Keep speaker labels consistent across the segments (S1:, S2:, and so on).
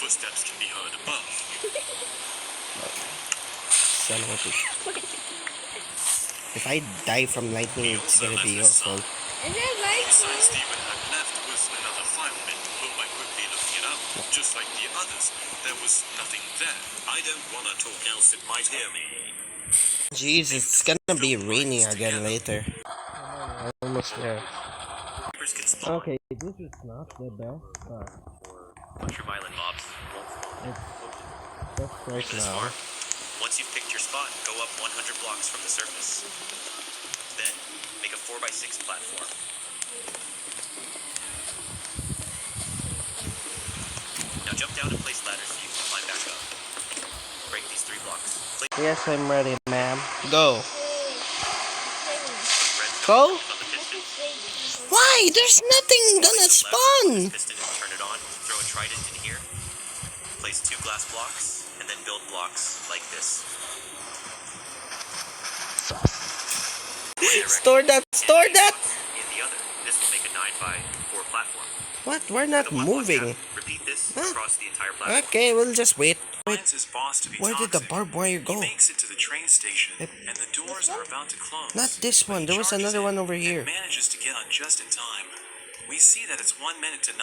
S1: Footsteps can be heard above.
S2: Son of a bitch. If I die from lightning, it's gonna be your fault.
S3: Is it
S1: The
S3: like
S1: sign Stephen had left was another file bit, but by quickly looking it up, just like the others, there was nothing there. I don't want to talk else it might hear me.
S2: Jeez, it's gonna be raining again later. Almost there. Okay, this is not the best, but
S1: Mushroom Island mobs.
S2: it's just right
S1: This
S2: now.
S1: far. Once you've picked your spot, go up 100 blocks from the surface. Then, make a 4x6 platform. Now jump down and place ladders so you can climb back up. Break these 3 blocks.
S2: Yes, I'm ready, ma'am. Go.
S1: Redstone
S2: Go?
S1: on the piston.
S2: Why? There's nothing gonna
S1: Place the lever on
S2: spawn.
S1: this piston and turn it on. Throw a trident in here. Place 2 glass blocks, and then build blocks like this.
S2: Store that. Store that.
S1: In the other, this will make a 9x4 platform.
S2: What? We're not
S1: With a 1 block
S2: moving.
S1: gap, repeat this
S2: Huh?
S1: across the entire platform.
S2: Okay, we'll just wait. Wait.
S4: Finds his boss to be
S2: Where did the
S4: toxic.
S2: barbed wire
S4: He
S2: go?
S4: makes it to the train station, and the doors are about to close.
S2: Not this one.
S4: He
S2: There was
S4: charges
S2: another
S4: in
S2: one over
S4: and
S2: here.
S4: manages to get on just in time. We see that it's 1 minute to 9,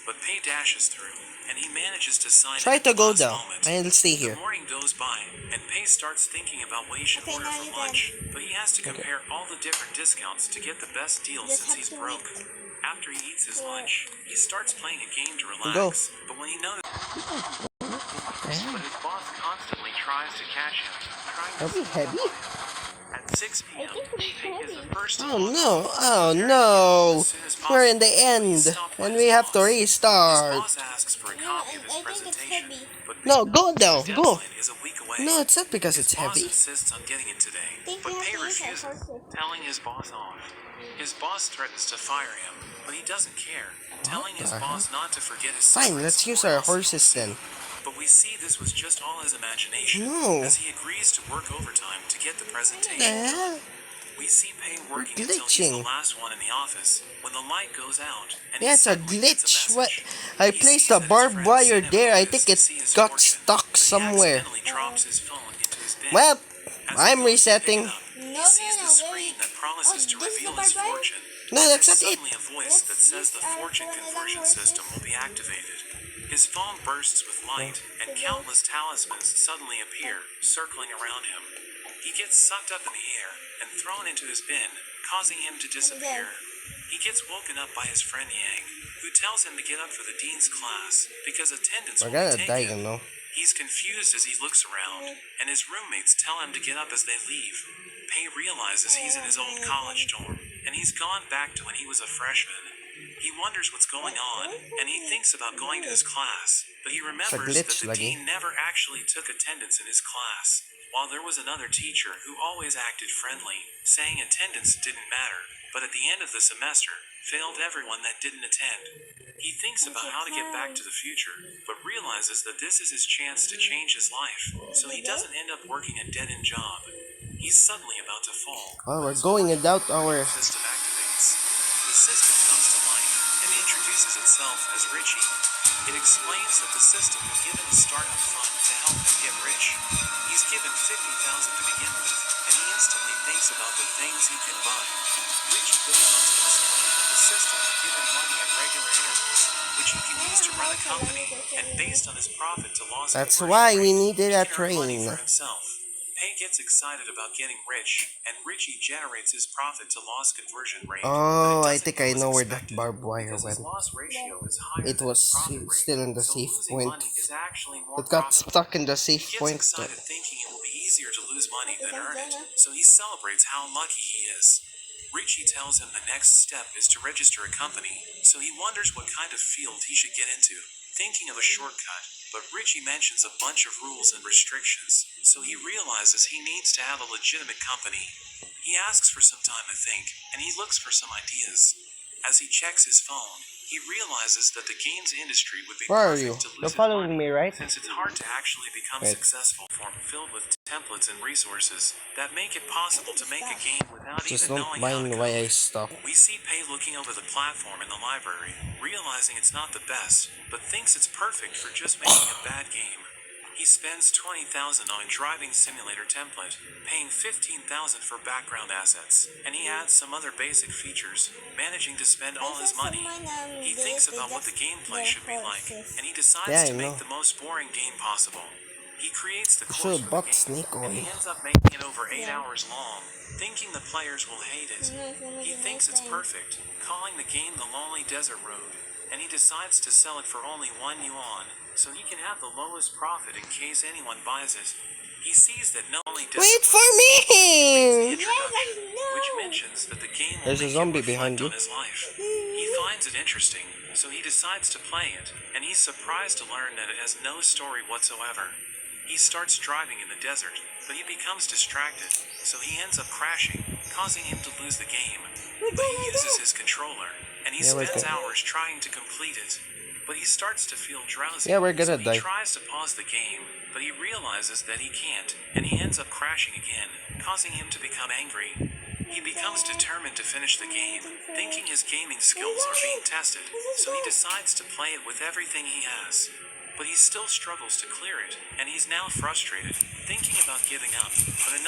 S4: but Pei dashes through, and he manages to sign
S2: Try
S4: in
S2: to
S4: at the
S2: go
S4: last
S2: down.
S4: moment.
S2: I'll stay
S4: The
S2: here.
S4: morning goes by, and Pei starts thinking about what he should order for lunch, but he has to compare all the different discounts to get the best deal since he's broke. After he eats his lunch, he starts playing a game to relax,
S2: Go.
S4: but when he notices... But his boss constantly tries to catch him,
S2: Are we heavy?
S4: At 6 p.m., Pei is the first to
S2: Oh
S4: log
S2: no.
S4: on.
S2: Oh no.
S4: As soon as
S2: We're in the
S4: possible,
S2: end.
S4: he's stopped by
S2: And
S4: his
S2: we have to
S4: boss. His
S2: restart.
S4: boss asks for a copy of his presentation, but
S2: No, go down.
S4: the
S2: Go.
S4: deadline is a week away.
S2: No, it's not because
S4: His
S2: it's
S4: boss
S2: heavy.
S4: insists on getting it today, but Pei refuses, telling his boss off. His boss threatens to fire him, but he doesn't care, telling his
S2: the
S4: boss not to forget his
S2: Fine,
S4: secrets
S2: let's use
S4: or
S2: our
S4: else he will
S2: horses
S4: sue.
S2: then.
S4: But we see this was just all his imagination,
S2: No.
S4: as he agrees to work overtime to get the presentation.
S2: Eh?
S4: We see Pei working until he's
S2: glitching.
S4: the last one in the office when the light goes out. And
S2: Yeah,
S4: he
S2: it's a
S4: suddenly gets
S2: glitch.
S4: message.
S2: What? I
S4: He
S2: placed
S4: sees
S2: a
S4: that his
S2: barbed
S4: friend
S2: wire
S4: sent him
S2: there. I
S4: to
S2: think
S4: see
S2: it
S4: his
S2: got
S4: fortune,
S2: stuck
S4: but he
S2: somewhere.
S4: accidentally drops his phone into his bin.
S2: Well,
S4: As
S2: I'm
S4: he goes to pick
S2: resetting.
S4: it up, he sees the screen that promises to reveal his fortune.
S2: No, that's
S4: There's
S2: not it.
S4: suddenly a voice that says the fortune conversion system will be activated. His phone bursts with light, and countless talismans suddenly appear, circling around him. He gets sucked up in the air and thrown into his bin, causing him to disappear. He gets woken up by his friend Yang, who tells him to get up for the dean's class because attendance
S2: We're
S4: will
S2: gonna
S4: be
S2: die,
S4: taken.
S2: you know.
S4: He's confused as he looks around, and his roommates tell him to get up as they leave. Pei realizes he's in his old college dorm, and he's gone back to when he was a freshman. He wonders what's going on, and he thinks about going to his class, but he remembers
S2: glitch,
S4: that the
S2: Luggy.
S4: dean never actually took attendance in his class, while there was another teacher who always acted friendly, saying attendance didn't matter, but at the end of the semester, failed everyone that didn't attend. He thinks about how to get back to the future, but realizes that this is his chance to change his life, so he doesn't end up working a dead-end job. He's suddenly about to fall.
S2: Oh, we're going without our...
S4: The system activates. The system comes to life and introduces itself as Richie. It explains that the system will give him a startup fund to help him get rich. He's given $50,000 to begin with, and he instantly thinks about the things he can buy. Richie goes on to explain that the system will give him money at regular intervals, which he can use to run a company, and based on his profit to loss
S2: That's
S4: conversion
S2: why we
S4: rate,
S2: needed
S4: he
S2: a
S4: can earn money
S2: train.
S4: for himself. Pei gets excited about getting rich, and Richie generates his profit to loss conversion rate.
S2: Oh,
S4: but
S2: I
S4: it doesn't
S2: think
S4: go
S2: I
S4: as
S2: know where that
S4: expected,
S2: barbed wire
S4: because his
S2: went.
S4: loss ratio is higher
S2: It
S4: than
S2: was
S4: his profit rate,
S2: still in the
S4: so
S2: safe
S4: losing
S2: point.
S4: money is actually more
S2: It got
S4: profitable.
S2: stuck in the
S4: He
S2: safe
S4: gets
S2: point.
S4: excited thinking it will be easier to lose money than earn it, so he celebrates how lucky he is. Richie tells him the next step is to register a company, so he wonders what kind of field he should get into, thinking of a shortcut, but Richie mentions a bunch of rules and restrictions, so he realizes he needs to have a legitimate company. He asks for some time to think, and he looks for some ideas. As he checks his phone, He realizes that the games industry would be
S2: Where are you?
S4: perfect to
S2: You're
S4: lose his
S2: following
S4: money,
S2: me, right?
S4: since it's hard to actually become
S2: Right.
S4: successful for filled with templates and resources that make it possible to make a game without
S2: Just
S4: even
S2: don't
S4: knowing how to
S2: mind why I
S4: code.
S2: stop.
S4: We see Pei looking over the platform in the library, realizing it's not the best, but thinks it's perfect for just making a bad game. He spends $20,000 on a driving simulator template, paying $15,000 for background assets, and he adds some other basic features, managing to spend all his money. He thinks about what the gameplay should be like, and he decides
S2: Yeah, I
S4: to make
S2: know.
S4: the most boring game possible. He creates the
S2: I
S4: course
S2: should've
S4: for the
S2: bought
S4: game,
S2: Snake
S4: and he
S2: Oil.
S4: ends up making it over 8 hours long, thinking the players will hate it. He thinks it's perfect, calling the game the Lonely Desert Road, and he decides to sell it for only 1 yuan, so he can have the lowest profit in case anyone buys it. He sees that not only does
S2: Wait
S4: it
S2: for
S4: the
S2: me!
S4: introduction, which mentions that the game will
S2: There's a
S4: make
S2: zombie
S4: him reflect
S2: behind you.
S4: on his life. He finds it interesting, so he decides to play it, and he's surprised to learn that it has no story whatsoever. He starts driving in the desert, but he becomes distracted, so he ends up crashing, causing him to lose the game. But he uses his controller, and he
S2: Yeah, we're
S4: spends
S2: good.
S4: hours trying to complete it. But he starts to feel drowsy,
S2: Yeah, we're gonna
S4: so he
S2: die.
S4: tries to pause the game, but he realizes that he can't, and he ends up crashing again, causing him to become angry. He becomes determined to finish the game, thinking his gaming skills are being tested, so he decides to play it with everything he has. But he still struggles to clear it, and he's now frustrated, thinking about giving up, but a